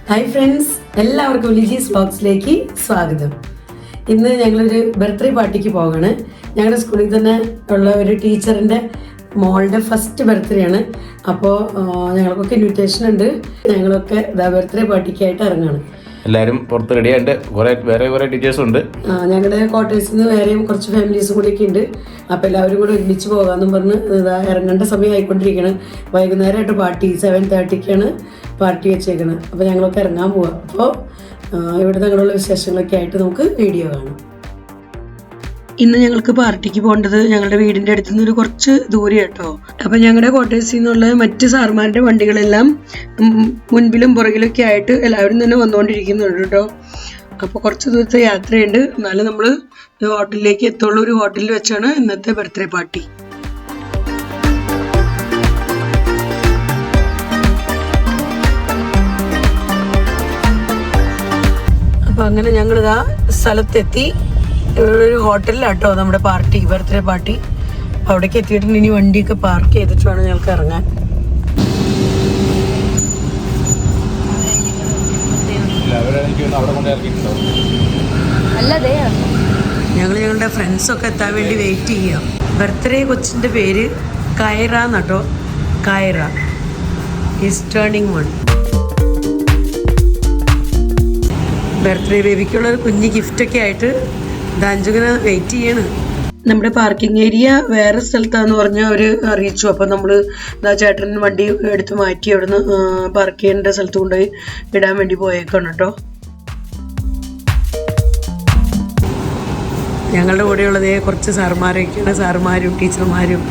Hi friends, എല്ലാവർക്കും ലിജീസ് വ്ലോഗ്സിലേക്ക് സ്വാഗതം. ഇന്ന് ഞങ്ങളൊരു ബർത്ത്ഡേ പാർട്ടിക്ക് പോകണം. ഞങ്ങളുടെ സ്കൂളിൽ തന്നെ ഉള്ള ഒരു ടീച്ചറിൻ്റെ മോളുടെ ഫസ്റ്റ് ബർത്ത്ഡേ ആണ്. അപ്പോൾ ഞങ്ങൾക്കൊക്കെ ഇൻവിറ്റേഷൻ ഉണ്ട്. ഞങ്ങളൊക്കെ ബർത്ത്ഡേ പാർട്ടിക്കായിട്ട് ഇറങ്ങണം. എല്ലാവരും പുറത്ത് റെഡിയായിട്ട് വേറെ ടീച്ചേഴ്സും ഉണ്ട്. ഞങ്ങളുടെ ക്വാർട്ടേഴ്സിൽ നിന്ന് വേറെയും കുറച്ച് ഫാമിലീസും കൂടിയൊക്കെ ഉണ്ട്. അപ്പോൾ എല്ലാവരും കൂടെ ഒരുമിച്ച് പോകാമെന്നും പറഞ്ഞ് ഇറങ്ങേണ്ട സമയം ആയിക്കൊണ്ടിരിക്കണം. വൈകുന്നേരമായിട്ട് പാർട്ടി 7:30 പാർട്ടി വെച്ചേക്കണം. അപ്പോൾ ഞങ്ങളൊക്കെ ഇറങ്ങാൻ പോവാം. അപ്പോൾ ഇവിടെ ഞങ്ങളുള്ള വിശേഷങ്ങളൊക്കെ ആയിട്ട് നമുക്ക് വീഡിയോ കാണാം. ഇന്ന് ഞങ്ങൾക്ക് പാർട്ടിക്ക് പോകേണ്ടത് ഞങ്ങളുടെ വീടിൻ്റെ അടുത്ത് നിന്ന് ഒരു കുറച്ച് ദൂരെ കേട്ടോ. അപ്പം ഞങ്ങളുടെ ക്വാർട്ടേഴ്സിൽ നിന്നുള്ള മറ്റ് സാർമാരുടെ വണ്ടികളെല്ലാം മുൻപിലും പുറകിലൊക്കെ ആയിട്ട് എല്ലാവരും തന്നെ വന്നുകൊണ്ടിരിക്കുന്നുണ്ട് കേട്ടോ. അപ്പോൾ കുറച്ച് ദൂരത്തെ യാത്രയുണ്ട്. എന്നാലും നമ്മൾ ഹോട്ടലിലേക്ക് എത്തുള്ള ഒരു ഹോട്ടലിൽ വെച്ചാണ് ഇന്നത്തെ ബർത്ത്ഡേ പാർട്ടി. അപ്പം അങ്ങനെ ഞങ്ങളിതാ സ്ഥലത്തെത്തി. ഒരു ഹോട്ടലിലാട്ടോ നമ്മുടെ പാർട്ടി, ബർത്ത്ഡേ പാർട്ടി. അവിടേക്ക് എത്തിയിട്ട് ഇനി വണ്ടിയൊക്കെ പാർക്ക് ചെയ്തിട്ട് വേണം ഞങ്ങൾക്ക് ഇറങ്ങാൻ. ഞങ്ങളുടെ ഫ്രണ്ട്സൊക്കെ എത്താൻ വേണ്ടി വെയിറ്റ് ചെയ്യാം. ബർത്ത്ഡേ കൊച്ചിൻ്റെ പേര് കൈറ എന്നാട്ടോ. കൈറ ഈസ് ടേണിംഗ് 1. ബർത്ത്ഡേ ബേബിക്കുള്ള ഒരു കുഞ്ഞ് ഗിഫ്റ്റൊക്കെ ആയിട്ട് ദാഞ്ചുങ്ങനെ വെയിറ്റ് ചെയ്യാണ്. നമ്മുടെ പാർക്കിംഗ് ഏരിയ വേറെ സ്ഥലത്താന്ന് പറഞ്ഞ് അവർ അറിയിച്ചു. അപ്പം നമ്മൾ ചേട്ടൻ വണ്ടി എടുത്ത് മാറ്റി അവിടുന്ന് പാർക്ക് ചെയ്യേണ്ട സ്ഥലത്ത് കൊണ്ടുപോയി ഇടാൻ വേണ്ടി പോയേക്കാണ് കേട്ടോ. ഞങ്ങളുടെ കൂടെയുള്ളതേ കുറച്ച് സാറുമാരൊക്കെയാണ്, സാറുമാരും ടീച്ചർമാരും.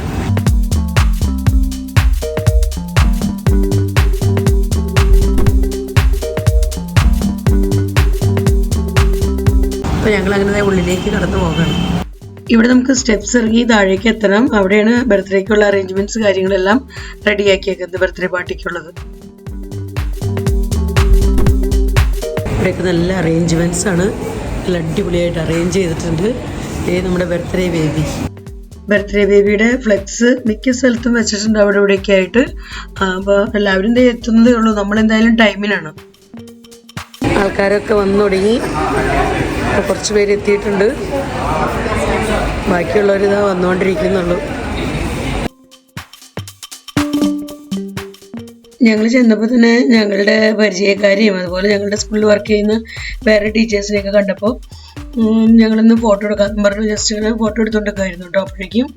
അപ്പോൾ ഞങ്ങൾ അങ്ങനെ ഉള്ളിലേക്ക് കടന്നു പോകണം. ഇവിടെ നമുക്ക് സ്റ്റെപ്സ് ഇറങ്ങി താഴേക്ക് എത്തണം. അവിടെയാണ് ബർത്ത്ഡേക്കുള്ള അറേഞ്ച്മെന്റ്സ് കാര്യങ്ങളെല്ലാം റെഡിയാക്കിയേക്കുന്നത്, ബർത്ത്ഡേ പാർട്ടിക്കുള്ളത്. ഇവിടെയൊക്കെ നല്ല അറേഞ്ച്മെന്റ്സ് ആണ്, നല്ല അടിപൊളിയായിട്ട് അറേഞ്ച് ചെയ്തിട്ടുണ്ട്. നമ്മുടെ ബർത്ത്ഡേ ബേബിയുടെ ഫ്ലെക്സ് മിക്ക സ്ഥലത്തും വെച്ചിട്ടുണ്ട് അവിടെ ഇവിടെയൊക്കെ ആയിട്ട്. അപ്പോൾ എല്ലാവരും എത്തുന്നതേ ഉള്ളൂ. നമ്മളെന്തായാലും ടൈമിനാണ്. ആൾക്കാരൊക്കെ വന്നു തുടങ്ങി. കുറച്ച് പേര് എത്തിയിട്ടുണ്ട്. ബാക്കിയുള്ളവരിതാ വന്നുകൊണ്ടിരിക്കുന്നുള്ളൂ. ഞങ്ങൾ ചെന്നപ്പോൾ തന്നെ ഞങ്ങളുടെ പരിചയക്കാരെയും അതുപോലെ ഞങ്ങളുടെ സ്കൂളിൽ വർക്ക് ചെയ്യുന്ന വേറെ ടീച്ചേഴ്സിനെയൊക്കെ കണ്ടപ്പോൾ ഞങ്ങളൊന്ന് ഫോട്ടോ എടുക്കാമെന്ന് പറഞ്ഞു ജസ്റ്റ് ഇങ്ങനെ ഫോട്ടോ എടുത്തുകൊണ്ടൊക്കെ ആയിരുന്നു കേട്ടോ. അപ്പോഴേക്കും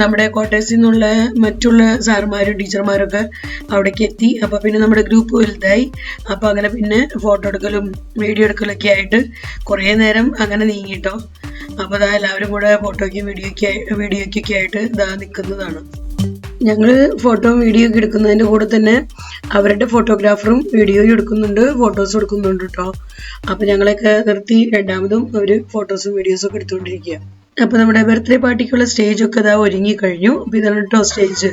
നമ്മുടെ ക്വാർട്ടേഴ്സിൽ നിന്നുള്ള മറ്റുള്ള സാറുമാരും ടീച്ചർമാരൊക്കെ അവിടേക്ക് എത്തി. അപ്പോൾ പിന്നെ നമ്മുടെ ഗ്രൂപ്പ് വലുതായി. അപ്പോൾ അങ്ങനെ പിന്നെ ഫോട്ടോ എടുക്കലും വീഡിയോ എടുക്കലൊക്കെ ആയിട്ട് കുറേ നേരം അങ്ങനെ നീങ്ങിട്ടോ. അപ്പോൾ അതാ എല്ലാവരും കൂടെ ഫോട്ടോയ്ക്കും വീഡിയോയ്ക്കൊക്കെ ആയിട്ട് ഇതാ നിൽക്കുന്നതാണ്. ഞങ്ങൾ ഫോട്ടോ വീഡിയോ ഒക്കെ എടുക്കുന്നതിൻ്റെ കൂടെ തന്നെ അവരുടെ ഫോട്ടോഗ്രാഫറും വീഡിയോയും എടുക്കുന്നുണ്ട്, ഫോട്ടോസും എടുക്കുന്നുണ്ട് കേട്ടോ. അപ്പം ഞങ്ങളെയൊക്കെ നിർത്തി രണ്ടാമതും അവർ ഫോട്ടോസും വീഡിയോസും ഒക്കെ എടുത്തുകൊണ്ടിരിക്കുക. അപ്പം നമ്മുടെ ബർത്ത്ഡേ പാർട്ടിക്കുള്ള സ്റ്റേജൊക്കെ ഇതാ ഒരുങ്ങി കഴിഞ്ഞു. അപ്പം ഇതാണ് കേട്ടോ സ്റ്റേജ്.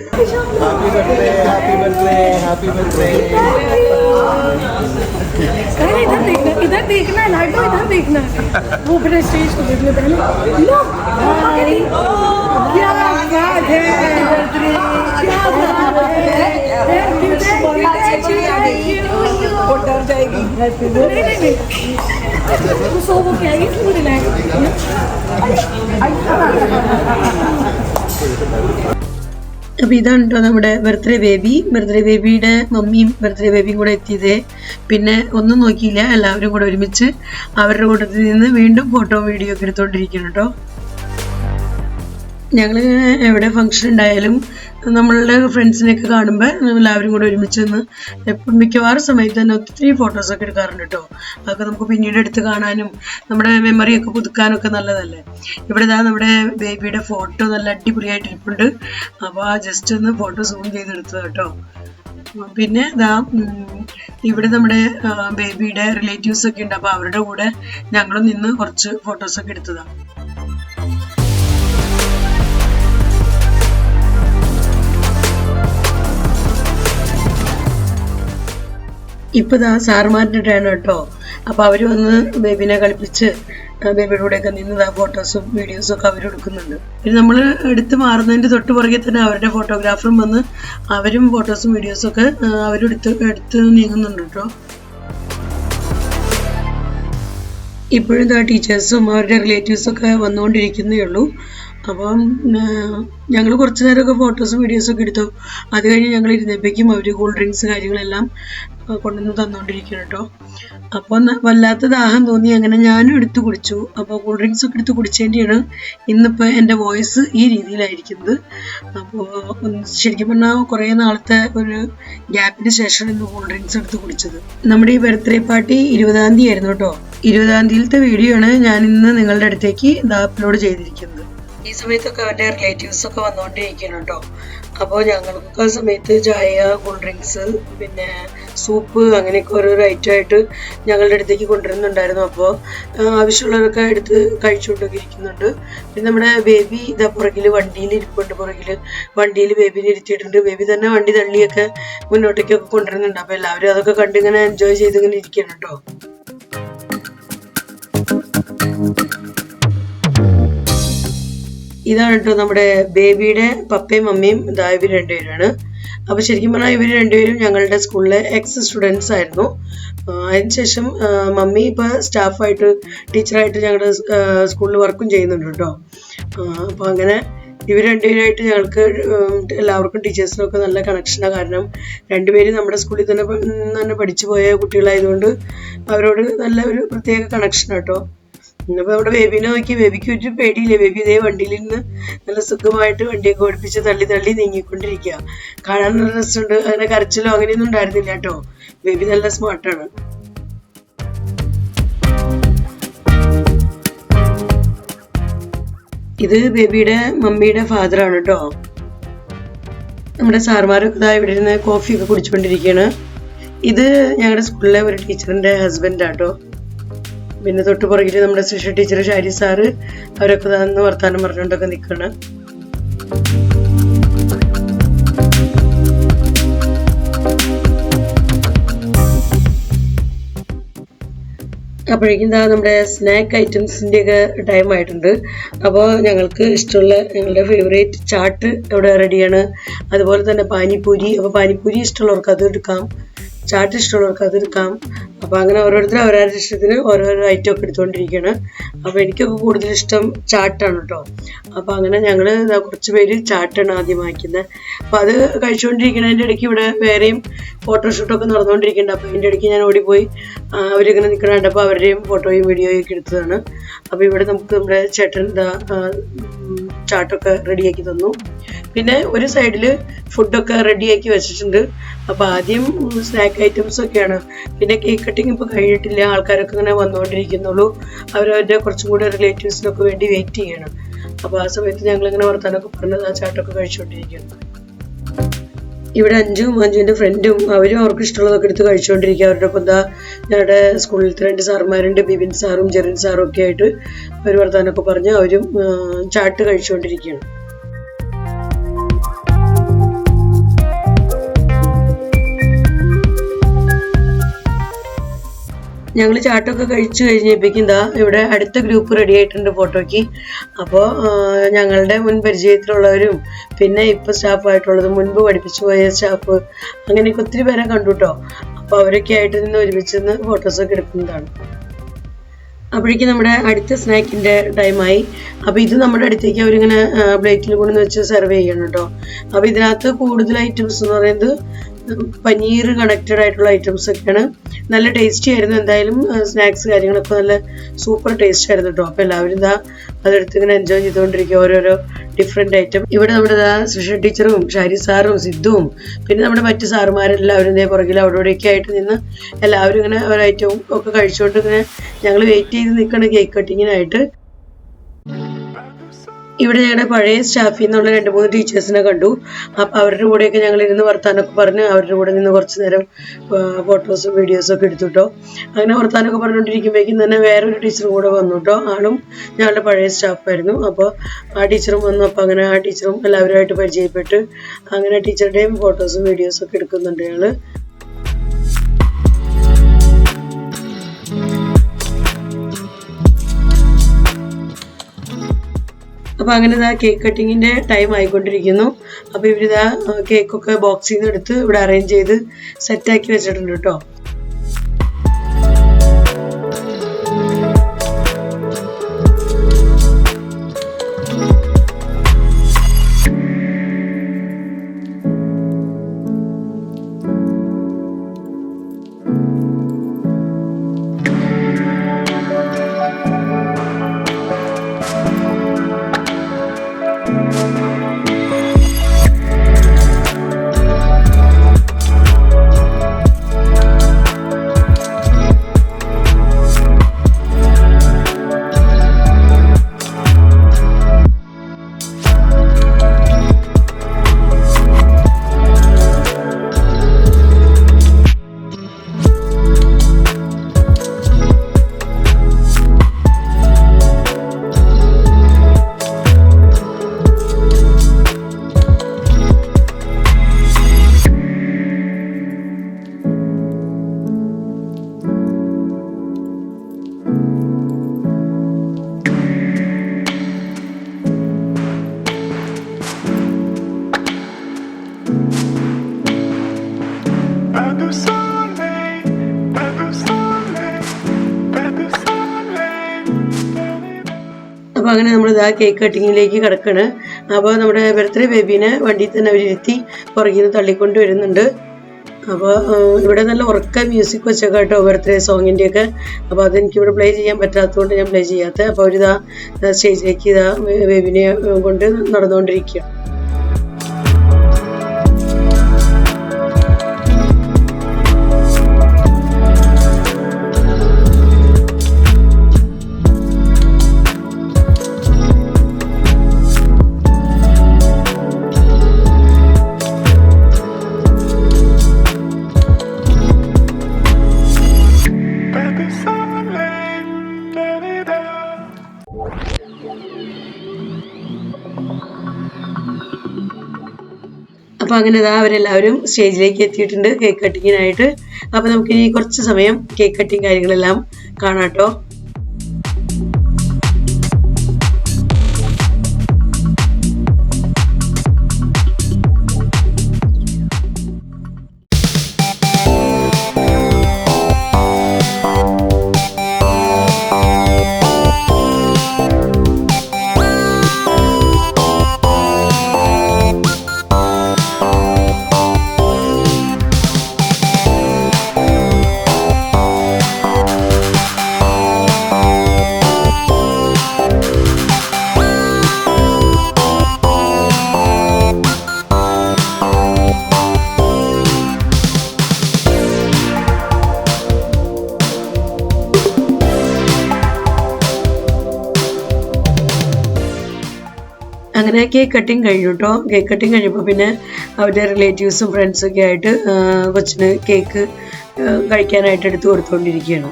इधर देखना है लाडो, इधर देखना है. वो फिर स्टेज को देखने पहले लो क्या बात है, क्या बात है. वो डर जाएगी. नहीं वो सो वो क्या है इसलिए रिलैक्स. അപ്പോൾ ഇതാണ് കേട്ടോ നമ്മുടെ ബർത്ത്ഡേ ബേബിയുടെ മമ്മിയും ബർത്ത്ഡേ ബേബിയും കൂടെ എത്തിയത്. പിന്നെ ഒന്നും നോക്കിയില്ല, എല്ലാവരും കൂടെ ഒരുമിച്ച് അവരുടെ കൂട്ടത്തിൽ നിന്ന് വീണ്ടും ഫോട്ടോ വീഡിയോ ഒക്കെ എടുത്തുകൊണ്ടിരിക്കണം കേട്ടോ. ഞങ്ങൾ എവിടെ ഫംഗ്ഷൻ ഉണ്ടായാലും നമ്മളുടെ ഫ്രണ്ട്സിനെയൊക്കെ കാണുമ്പോൾ എല്ലാവരും കൂടെ ഒരുമിച്ച് നിന്ന് മിക്കവാറും സമയത്ത് തന്നെ ഒത്തിരി ഫോട്ടോസൊക്കെ എടുക്കാറുണ്ട് കേട്ടോ. അതൊക്കെ നമുക്ക് പിന്നീട് എടുത്ത് കാണാനും നമ്മുടെ മെമ്മറിയൊക്കെ പുതുക്കാനൊക്കെ നല്ലതല്ലേ. ഇവിടെ നമ്മുടെ ബേബിയുടെ ഫോട്ടോ നല്ല അടിപൊളിയായിട്ട് ഇരിപ്പുണ്ട്. അപ്പോൾ ആ ജസ്റ്റ് ഒന്ന് ഫോട്ടോ സൂം ചെയ്തെടുത്തത് കേട്ടോ. പിന്നെ ഇവിടെ നമ്മുടെ ബേബിയുടെ റിലേറ്റീവ്സ് ഒക്കെ ഉണ്ട്. അപ്പോൾ അവരുടെ കൂടെ ഞങ്ങളും നിന്ന് കുറച്ച് ഫോട്ടോസൊക്കെ എടുത്തതാണ്. ഇപ്പോൾ സാറുമാരുടെ ടേൺ കേട്ടോ. അപ്പോൾ അവർ വന്ന് ബേബിനെ കളിപ്പിച്ച് ബേബിയുടെ കൂടെയൊക്കെ നിന്ന് ഫോട്ടോസും വീഡിയോസും ഒക്കെ അവരെടുക്കുന്നുണ്ട്. പിന്നെ നമ്മൾ എടുത്ത് മാറുന്നതിൻ്റെ തൊട്ട് പുറകെ തന്നെ അവരുടെ ഫോട്ടോഗ്രാഫറും വന്ന് അവരും ഫോട്ടോസും വീഡിയോസും ഒക്കെ അവരെടുത്ത് നീങ്ങുന്നുണ്ട് കേട്ടോ. ഇപ്പോഴും ടീച്ചേഴ്സും അവരുടെ റിലേറ്റീവ്സും ഒക്കെ വന്നുകൊണ്ടിരിക്കുന്നേ ഉള്ളൂ. അപ്പം ഞങ്ങൾ കുറച്ച് നേരമൊക്കെ ഫോട്ടോസും വീഡിയോസൊക്കെ എടുത്തു. അത് കഴിഞ്ഞ് ഞങ്ങൾ ഇരുന്നപ്പോഴേക്കും അവർ കൂൾ ഡ്രിങ്ക്സ് കാര്യങ്ങളെല്ലാം കൊണ്ടുവന്ന് തന്നുകൊണ്ടിരിക്കണം കേട്ടോ. അപ്പോൾ വല്ലാത്ത ദാഹം തോന്നി, അങ്ങനെ ഞാനും എടുത്ത് കുടിച്ചു. അപ്പോൾ കൂൾ ഡ്രിങ്ക്സ് ഒക്കെ എടുത്ത് കുടിച്ചതിൻ്റെയാണ് ഇന്നിപ്പോൾ എൻ്റെ വോയിസ് ഈ രീതിയിലായിരിക്കുന്നത്. അപ്പോൾ ശരിക്കും പറഞ്ഞാൽ കുറേ നാളത്തെ ഒരു ഗ്യാപ്പിന് ശേഷമാണ് ഇന്ന് കൂൾ ഡ്രിങ്ക്സ് എടുത്ത് കുടിച്ചത്. നമ്മുടെ ഈ ബർത്ത്ഡേ പാർട്ടി 20-ാം തീയതി ആയിരുന്നു കേട്ടോ. 20-ാം തീയതിയിലത്തെ വീഡിയോ ആണ് ഞാൻ ഇന്ന് നിങ്ങളുടെ അടുത്തേക്ക് അപ്ലോഡ് ചെയ്തിരിക്കുന്നത്. ഈ സമയത്തൊക്കെ അവരുടെ റിലേറ്റീവ്സ് ഒക്കെ വന്നുകൊണ്ടിരിക്കുകയാണ് കേട്ടോ. അപ്പോൾ ഞങ്ങൾക്കൊക്കെ ആ സമയത്ത് ചായ, കൂൾ ഡ്രിങ്ക്സ്, പിന്നെ സൂപ്പ്, അങ്ങനെയൊക്കെ ഓരോരോ ഐറ്റമായിട്ട് ഞങ്ങളുടെ അടുത്തേക്ക് കൊണ്ടുവരുന്നുണ്ടായിരുന്നു. അപ്പോൾ ആവശ്യമുള്ളവരൊക്കെ എടുത്ത് കഴിച്ചുകൊണ്ടൊക്കെ ഇരിക്കുന്നുണ്ട്. പിന്നെ നമ്മുടെ ബേബി ഇതാ പുറകിൽ വണ്ടിയിൽ ഇരിപ്പുണ്ട്. വണ്ടിയിൽ ബേബിനെ ഇരുത്തിയിട്ടുണ്ട്. ബേബി തന്നെ വണ്ടി തള്ളിയൊക്കെ മുന്നോട്ടേക്കൊക്കെ കൊണ്ടുവരുന്നുണ്ട്. അപ്പോൾ എല്ലാവരും അതൊക്കെ കണ്ടിങ്ങനെ എൻജോയ് ചെയ്തിങ്ങനെ ഇരിക്കുകയാണ് കേട്ടോ. ഇതാണ് കേട്ടോ നമ്മുടെ ബേബിയുടെ പപ്പയും മമ്മിയും. ഇവർ രണ്ടുപേരാണ്. അപ്പോൾ ശരിക്കും പറഞ്ഞാൽ ഇവർ രണ്ടുപേരും ഞങ്ങളുടെ സ്കൂളിലെ എക്സ് സ്റ്റുഡൻസ് ആയിരുന്നു. അതിനുശേഷം മമ്മി ഇപ്പോൾ സ്റ്റാഫായിട്ട്, ടീച്ചറായിട്ട് ഞങ്ങളുടെ സ്കൂളിൽ വർക്കും ചെയ്യുന്നുണ്ട് കേട്ടോ. അപ്പോൾ അങ്ങനെ ഇവർ രണ്ടുപേരായിട്ട് ഞങ്ങൾക്ക് എല്ലാവർക്കും ടീച്ചേഴ്സിനൊക്കെ നല്ല കണക്ഷനാണ്. കാരണം രണ്ടുപേരും നമ്മുടെ സ്കൂളിൽ തന്നെ പഠിച്ചു പോയ കുട്ടികളായതുകൊണ്ട് അവരോട് നല്ല ഒരു പ്രത്യേക കണക്ഷൻ കേട്ടോ. അപ്പോൾ നമ്മുടെ ബേബിനെ നോക്കി, ബേബിക്ക് ഒരു പേടിയില്ല. ബേബി ഇതേ വണ്ടിയിൽ നിന്ന് നല്ല സുഖമായിട്ട് വണ്ടിയൊക്കെ ഓടിപ്പിച്ച് തള്ളി നീങ്ങിക്കൊണ്ടിരിക്കുക. കാണാൻ നല്ല രസമുണ്ട്. അങ്ങനെ കരച്ചിലോ അങ്ങനെയൊന്നും ഉണ്ടായിരുന്നില്ല കേട്ടോ. ബേബി നല്ല സ്മാർട്ടാണ്. ഇത് ബേബിയുടെ മമ്മിയുടെ ഫാദറാണ് കേട്ടോ. നമ്മുടെ സാർമാരൊക്കെ ഇവിടെ ഇരുന്ന് കോഫിയൊക്കെ കുടിച്ചുകൊണ്ടിരിക്കുകയാണ്. ഇത് ഞങ്ങളുടെ സ്കൂളിലെ ഒരു ടീച്ചറിൻ്റെ ഹസ്ബൻഡാട്ടോ. പിന്നെ തൊട്ട് പുറകിൽ നമ്മുടെ ശ്രീ ടീച്ചർ, ഷാരി സാറ്, അവരൊക്കെ തന്ന് വർത്താനം പറഞ്ഞുകൊണ്ടൊക്കെ നിൽക്കുകയാണ്. അപ്പോഴേക്കും നമ്മുടെ സ്നാക്ക് ഐറ്റംസിൻ്റെയൊക്കെ ടൈം ആയിട്ടുണ്ട്. അപ്പോൾ ഞങ്ങൾക്ക് ഇഷ്ടമുള്ള ഞങ്ങളുടെ ഫേവറേറ്റ് ചാട്ട് ഇവിടെ റെഡിയാണ്. അതുപോലെ തന്നെ പാനിപ്പൂരി. അപ്പോൾ പാനിപ്പൂരി ഇഷ്ടമുള്ളവർക്ക് അത് എടുക്കാം, ചാട്ട് ഇഷ്ടമുള്ളവർക്ക് അതെടുക്കാം. അപ്പോൾ അങ്ങനെ ഓരോരുത്തരും അവരവരുടെ ഇഷ്ടത്തിന് ഓരോരോ ഐറ്റം ഒക്കെ എടുത്തുകൊണ്ടിരിക്കുകയാണ്. അപ്പോൾ എനിക്കൊക്കെ കൂടുതൽ ഇഷ്ടം ചാട്ടാണ് കേട്ടോ. അപ്പോൾ അങ്ങനെ ഞങ്ങൾ കുറച്ച് പേര് ചാട്ടാണ് ആദ്യം വാങ്ങിക്കുന്നത്. അപ്പോൾ അത് കഴിച്ചുകൊണ്ടിരിക്കുന്നതിൻ്റെ ഇടയ്ക്ക് ഇവിടെ വേറെയും ഫോട്ടോഷൂട്ടൊക്കെ നടന്നുകൊണ്ടിരിക്കുന്നുണ്ട്. അപ്പോൾ അതിൻ്റെ ഇടയ്ക്ക് ഞാൻ ഓടിപ്പോയി അവരിങ്ങനെ നിൽക്കണുണ്ട്. അപ്പോൾ അവരുടെയും ഫോട്ടോയും വീഡിയോയും ഒക്കെ എടുത്തതാണ്. അപ്പോൾ ഇവിടെ നമുക്ക് നമ്മുടെ ചേട്ടൻ ചാട്ടൊക്കെ റെഡിയാക്കി തന്നു. പിന്നെ ഒരു സൈഡിൽ ഫുഡൊക്കെ റെഡിയാക്കി വെച്ചിട്ടുണ്ട്. അപ്പോൾ ആദ്യം സ്നാക്ക് ഐറ്റംസ് ഒക്കെയാണ്. പിന്നെ കേക്ക് കട്ടിങ് ഇപ്പോൾ കഴിഞ്ഞിട്ടില്ല. ആൾക്കാരൊക്കെ ഇങ്ങനെ വന്നുകൊണ്ടിരിക്കുന്നുള്ളൂ. അവരവരുടെ കുറച്ചും കൂടെ റിലേറ്റീവ്സിനൊക്കെ വേണ്ടി വെയിറ്റ് ചെയ്യണം. അപ്പോൾ ആ സമയത്ത് ഞങ്ങളിങ്ങനെ വർത്താനൊക്കെ പറഞ്ഞത് ആ ചാട്ടൊക്കെ കഴിച്ചുകൊണ്ടിരിക്കുന്നു. ഇവിടെ അഞ്ജുവിൻ്റെ ഫ്രണ്ടും അവർക്ക് ഇഷ്ടമുള്ളതൊക്കെ എടുത്ത് കഴിച്ചുകൊണ്ടിരിക്കുക. അവരുടെ ഒപ്പം ഞങ്ങളുടെ സ്കൂളിലത്തെ 2 സാറുമാരുണ്ട്, ബിബിൻ സാറും ജെറിൻ സാറും ഒക്കെ ആയിട്ട് അവർ വർത്താനൊക്കെ പറഞ്ഞ് അവരും ചാട്ട് കഴിച്ചുകൊണ്ടിരിക്കുകയാണ്. ഞങ്ങൾ ചാട്ടൊക്കെ കഴിച്ചു കഴിഞ്ഞപ്പോഴേക്കും ഇവിടെ അടുത്ത ഗ്രൂപ്പ് റെഡി ആയിട്ടുണ്ട് ഫോട്ടോയ്ക്ക്. അപ്പോൾ ഞങ്ങളുടെ മുൻ പരിചയത്തിലുള്ളവരും പിന്നെ ഇപ്പോൾ സ്റ്റാഫായിട്ടുള്ളതും മുൻപ് പഠിപ്പിച്ചു പോയ സ്റ്റാഫ് അങ്ങനെയൊക്കെ ഒത്തിരി പേരെ കണ്ടു കേട്ടോ. അപ്പോൾ അവരൊക്കെ ആയിട്ട് നിന്ന് ഒരുമിച്ച് നിന്ന് ഫോട്ടോസൊക്കെ എടുക്കുന്നതാണ്. അപ്പോഴേക്കും നമ്മുടെ അടുത്ത സ്നാക്കിൻ്റെ ടൈമായി. അപ്പോൾ ഇത് നമ്മുടെ അടുത്തേക്ക് അവരിങ്ങനെ പ്ലേറ്റിൽ കൊണ്ടുവന്ന് വെച്ച് സെർവ് ചെയ്യണം കേട്ടോ. അപ്പോൾ ഇതിനകത്ത് കൂടുതൽ ഐറ്റംസ് എന്ന് പറയുന്നത് പനീർ കണക്റ്റഡ് ആയിട്ടുള്ള ഐറ്റംസ് ഒക്കെയാണ്. നല്ല ടേസ്റ്റി ആയിരുന്നു. എന്തായാലും സ്നാക്സ് കാര്യങ്ങളൊക്കെ നല്ല സൂപ്പർ ടേസ്റ്റ് ആയിരുന്നു കേട്ടോ. അപ്പോൾ എല്ലാവരും അതെടുത്ത് ഇങ്ങനെ എൻജോയ് ചെയ്തുകൊണ്ടിരിക്കുക ഓരോരോ ഡിഫറെൻ്റ് ഐറ്റം. ഇവിടെ നമ്മുടെ സുഷ ടീച്ചറും ഷാരി സാറും സിദ്ധുവും പിന്നെ നമ്മുടെ മറ്റു സാറുമാരെല്ലാവരും ഇതേ പുറകിൽ അവിടെ ഇവിടെയൊക്കെ ആയിട്ട് നിന്ന് എല്ലാവരും ഇങ്ങനെ ഒരു ഐറ്റവും ഒക്കെ കഴിച്ചുകൊണ്ട് ഇങ്ങനെ ഞങ്ങൾ വെയിറ്റ് ചെയ്ത് നിൽക്കണം കേക്ക് കട്ടിങ്ങിനായിട്ട്. ഇവിടെ ഞങ്ങളുടെ പഴയ സ്റ്റാഫിൽ നിന്നുള്ള 2-3 ടീച്ചേഴ്സിനെ കണ്ടു. അപ്പം അവരുടെ കൂടെയൊക്കെ ഞങ്ങൾ ഇരുന്ന് വർത്താനമൊക്കെ പറഞ്ഞ് അവരുടെ കൂടെ നിന്ന് കുറച്ച് നേരം ഫോട്ടോസും വീഡിയോസും ഒക്കെ എടുത്തു കേട്ടോ. അങ്ങനെ വർത്താനമൊക്കെ പറഞ്ഞുകൊണ്ടിരിക്കുമ്പോഴേക്കും തന്നെ വേറൊരു ടീച്ചറും കൂടെ വന്നു കേട്ടോ. ആളും ഞങ്ങളുടെ പഴയ സ്റ്റാഫായിരുന്നു. അപ്പോൾ ആ ടീച്ചറും വന്നു. അപ്പോൾ അങ്ങനെ ആ ടീച്ചറും എല്ലാവരുമായിട്ട് പരിചയപ്പെട്ട് അങ്ങനെ ടീച്ചറുടെയും ഫോട്ടോസും വീഡിയോസും ഒക്കെ എടുക്കുന്നുണ്ട് ഞങ്ങൾ. അപ്പോൾ അങ്ങനെ കേക്ക് കട്ടിങ്ങിൻ്റെ ടൈം ആയിക്കൊണ്ടിരിക്കുന്നു. അപ്പോൾ ഇവരിതാ കേക്കൊക്കെ ബോക്സിൽ നിന്ന് എടുത്ത് ഇവിടെ അറേഞ്ച് ചെയ്ത് സെറ്റാക്കി വെച്ചിട്ടുണ്ട് കേട്ടോ. അപ്പോൾ അങ്ങനെ നമ്മൾ ഇതാ കേക്ക് കട്ടിങ്ങിലേക്ക് കിടക്കുകയാണ്. അപ്പോൾ നമ്മുടെ ബർത്ത്ഡേ ബേബീനെ വണ്ടിയിൽ തന്നെ അവരിരുത്തി പുറകിൽ നിന്ന് തള്ളിക്കൊണ്ട് വരുന്നുണ്ട്. അപ്പോൾ ഇവിടെ നല്ല ഉറക്ക മ്യൂസിക് വെച്ചൊക്കെ കേട്ടോ ബർത്ത്ഡേ സോങ്ങിൻ്റെയൊക്കെ. അപ്പോൾ അതെനിക്കിവിടെ പ്ലേ ചെയ്യാൻ പറ്റാത്തതുകൊണ്ട് ഞാൻ പ്ലേ ചെയ്യാത്തത്. അപ്പോൾ അവരിതാ സ്റ്റേജിലേക്ക് ഇതാ ബേബിനെ കൊണ്ട് നടന്നുകൊണ്ടിരിക്കുക. അപ്പോൾ അങ്ങനെ ഇതാ അവരെല്ലാവരും സ്റ്റേജിലേക്ക് എത്തിയിട്ടുണ്ട് കേക്ക് കട്ടിങ്ങിനായിട്ട്. അപ്പോൾ നമുക്കിനി കുറച്ച് സമയം കേക്ക് കട്ടിങ് കാര്യങ്ങളെല്ലാം കാണാട്ടോ. അങ്ങനെ കേക്ക് കട്ടിങ് കഴിഞ്ഞു കേട്ടോ. കേക്ക് കട്ടിങ് കഴിഞ്ഞപ്പോൾ പിന്നെ അവരുടെ റിലേറ്റീവ്സും ഫ്രണ്ട്സൊക്കെ ആയിട്ട് കൊച്ചിന് കേക്ക് കഴിക്കാനായിട്ട് എടുത്ത് കൊടുത്തുകൊണ്ടിരിക്കുകയാണ്.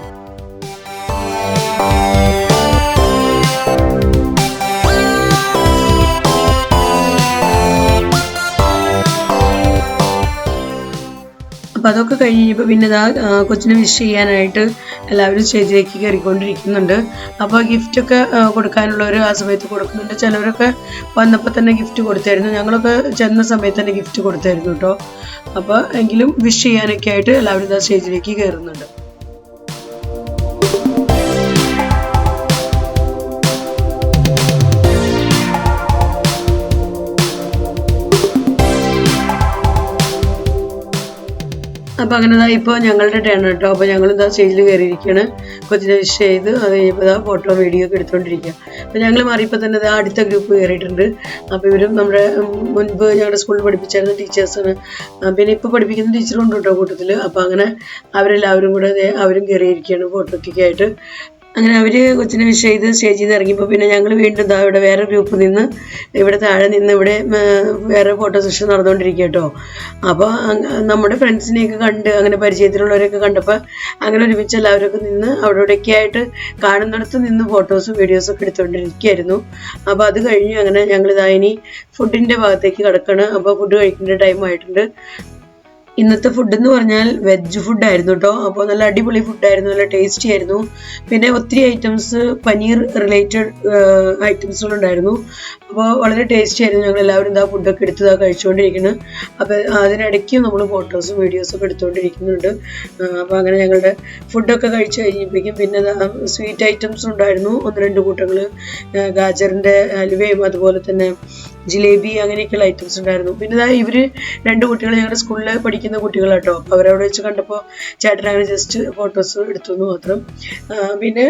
അപ്പോൾ അതൊക്കെ കഴിഞ്ഞപ്പോൾ പിന്നെ ഇതാ കൊച്ചിനെ വിഷ് ചെയ്യാനായിട്ട് എല്ലാവരും സ്റ്റേജിലേക്ക് കയറിക്കൊണ്ടിരിക്കുന്നുണ്ട്. അപ്പോൾ ഗിഫ്റ്റൊക്കെ കൊടുക്കാനുള്ളവർ ആ സമയത്ത് കൊടുക്കുന്നുണ്ട്. ചിലവരൊക്കെ വന്നപ്പോൾ തന്നെ ഗിഫ്റ്റ് കൊടുത്തായിരുന്നു. ഞങ്ങളൊക്കെ ചെന്ന സമയത്ത് തന്നെ ഗിഫ്റ്റ് കൊടുത്തായിരുന്നു കേട്ടോ. അപ്പോൾ എങ്കിലും വിഷ് ചെയ്യാനൊക്കെ ആയിട്ട് എല്ലാവരും ഇതാ സ്റ്റേജിലേക്ക് കയറുന്നുണ്ട്. അപ്പോൾ അങ്ങനെ ഇപ്പോൾ ഞങ്ങളുടെ ടേൺ കേട്ടോ. അപ്പോൾ ഞങ്ങൾ ഇതാ സ്റ്റേജിൽ കയറിയിരിക്കുകയാണ്. കൊച്ചിനെ വിഷ് ചെയ്ത് അത് കഴിഞ്ഞപ്പോൾ ഇതാ ഫോട്ടോ വീഡിയോ ഒക്കെ എടുത്തുകൊണ്ടിരിക്കുക. അപ്പോൾ ഞങ്ങൾ മാറിയപ്പോൾ തന്നെ ഇതാ അടുത്ത ഗ്രൂപ്പ് കയറിയിട്ടുണ്ട്. അപ്പോൾ ഇവരും നമ്മുടെ മുൻപ് ഞങ്ങളുടെ സ്കൂളിൽ പഠിപ്പിച്ചായിരുന്ന ടീച്ചേഴ്സാണ്. പിന്നെ ഇപ്പോൾ പഠിപ്പിക്കുന്ന ടീച്ചറും ഉണ്ട് കേട്ടോ കൂട്ടത്തിൽ. അപ്പോൾ അങ്ങനെ അവരെല്ലാവരും കൂടെ അവരും കയറിയിരിക്കുകയാണ് ഫോട്ടോയ്ക്കൊക്കെ ആയിട്ട്. അങ്ങനെ അവർ കൊച്ചിനെ വിഷ് ചെയ്ത് സ്റ്റേജിൽ നിന്ന് ഇറങ്ങിയപ്പോൾ പിന്നെ ഞങ്ങൾ വീണ്ടും ഇതാ ഇവിടെ വേറെ ഗ്രൂപ്പ് നിന്ന് ഇവിടെ താഴെ നിന്ന് ഇവിടെ വേറെ ഫോട്ടോ സെഷൻ നടന്നുകൊണ്ടിരിക്കുക കേട്ടോ. അപ്പോൾ നമ്മുടെ ഫ്രണ്ട്സിനെയൊക്കെ കണ്ട് അങ്ങനെ പരിചയത്തിലുള്ളവരൊക്കെ കണ്ടപ്പോൾ അങ്ങനെ ഒരുമിച്ച് എല്ലാവരൊക്കെ നിന്ന് അവിടെ ഇവിടെയൊക്കെ ആയിട്ട് കാണുന്നിടത്ത് നിന്ന് ഫോട്ടോസും വീഡിയോസും ഒക്കെ എടുത്തുകൊണ്ടിരിക്കുകയായിരുന്നു. അപ്പോൾ അത് കഴിഞ്ഞ് അങ്ങനെ ഞങ്ങളിതാ ഇനി ഫുഡിൻ്റെ ഭാഗത്തേക്ക് കിടക്കുകയാണ്. അപ്പോൾ ഫുഡ് കഴിക്കേണ്ട ടൈം ആയിട്ടുണ്ട്. ഇന്നത്തെ ഫുഡ് എന്ന് പറഞ്ഞാൽ വെജ് ഫുഡായിരുന്നു കേട്ടോ. അപ്പോൾ നല്ല അടിപൊളി ഫുഡായിരുന്നു, നല്ല ടേസ്റ്റി ആയിരുന്നു. പിന്നെ ഒത്തിരി ഐറ്റംസ് പനീർ റിലേറ്റഡ് ഐറ്റംസുകളുണ്ടായിരുന്നു. അപ്പോൾ വളരെ ടേസ്റ്റി ആയിരുന്നു. ഞങ്ങൾ എല്ലാവരും ഇതാ ഫുഡൊക്കെ എടുത്ത് കഴിച്ചുകൊണ്ടിരിക്കുന്നു. അപ്പോൾ അതിനിടയ്ക്കും നമ്മൾ ഫോട്ടോസും വീഡിയോസൊക്കെ എടുത്തുകൊണ്ടിരിക്കുന്നുണ്ട്. അപ്പോൾ അങ്ങനെ ഞങ്ങളുടെ ഫുഡൊക്കെ കഴിച്ച് കഴിഞ്ഞപ്പോഴേക്കും പിന്നെ സ്വീറ്റ് ഐറ്റംസ് ഉണ്ടായിരുന്നു. 1-2 കൂട്ടങ്ങൾ ഗാജറിൻ്റെ ഹലുവയും അതുപോലെ തന്നെ ജിലേബി അങ്ങനെയൊക്കെയുള്ള ഐറ്റംസ് ഉണ്ടായിരുന്നു. പിന്നെ ഇവർ 2 കുട്ടികൾ ഞങ്ങളുടെ സ്കൂളിൽ പഠിക്കുന്ന കുട്ടികളാട്ടോ. അപ്പോൾ അവരവിടെ വെച്ച് കണ്ടപ്പോൾ ചേട്ടൻ അങ്ങനെ ജസ്റ്റ് ഫോട്ടോസ് എടുത്തു എന്ന് മാത്രം. പിന്നെ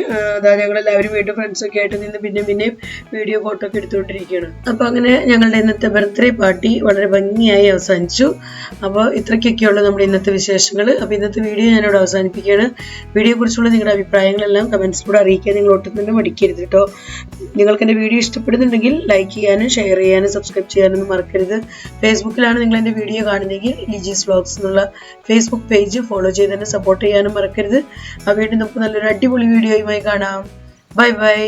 ഞങ്ങളെല്ലാവരും വീണ്ടും ഫ്രണ്ട്സൊക്കെ ആയിട്ട് നിന്ന് പിന്നെ വീഡിയോ ഫോട്ടോ ഒക്കെ എടുത്തുകൊണ്ടിരിക്കുകയാണ്. അപ്പോൾ അങ്ങനെ ഞങ്ങളുടെ ഇന്നത്തെ ബർത്ത്ഡേ പാർട്ടി വളരെ ഭംഗിയായി അവസാനിച്ചു. അപ്പോൾ ഇത്രയ്ക്കൊക്കെയുള്ള നമ്മുടെ ഇന്നത്തെ വിശേഷങ്ങൾ. അപ്പോൾ ഇന്നത്തെ വീഡിയോ ഞാനിവിടെ അവസാനിപ്പിക്കുകയാണ്. വീഡിയോയെക്കുറിച്ചുള്ള നിങ്ങളുടെ അഭിപ്രായങ്ങളെല്ലാം കമൻസിലൂടെ അറിയിക്കാൻ നിങ്ങൾ ഒട്ടും തന്നെ മടിക്കരുത് കേട്ടോ. നിങ്ങൾക്ക് എൻ്റെ വീഡിയോ ഇഷ്ടപ്പെടുന്നുണ്ടെങ്കിൽ ലൈക്ക് ചെയ്യാനും ഷെയർ ചെയ്യാനും സബ്സ്ക്രൈബ് ചെയ്യാനൊന്നും മറക്കരുത്. ഫേസ്ബുക്കിലാണ് നിങ്ങൾ എൻ്റെ വീഡിയോ കാണുന്നതെങ്കിൽ ലിജീസ് വ്ലോഗ്സ് എന്നുള്ള ഫേസ്ബുക്ക് പേജ് ഫോളോ ചെയ്ത് തന്നെ സപ്പോർട്ട് ചെയ്യാനും മറക്കരുത്. വീണ്ടും നമുക്ക് നല്ലൊരു അടിപൊളി വീഡിയോയുമായി കാണാം. Bye bye.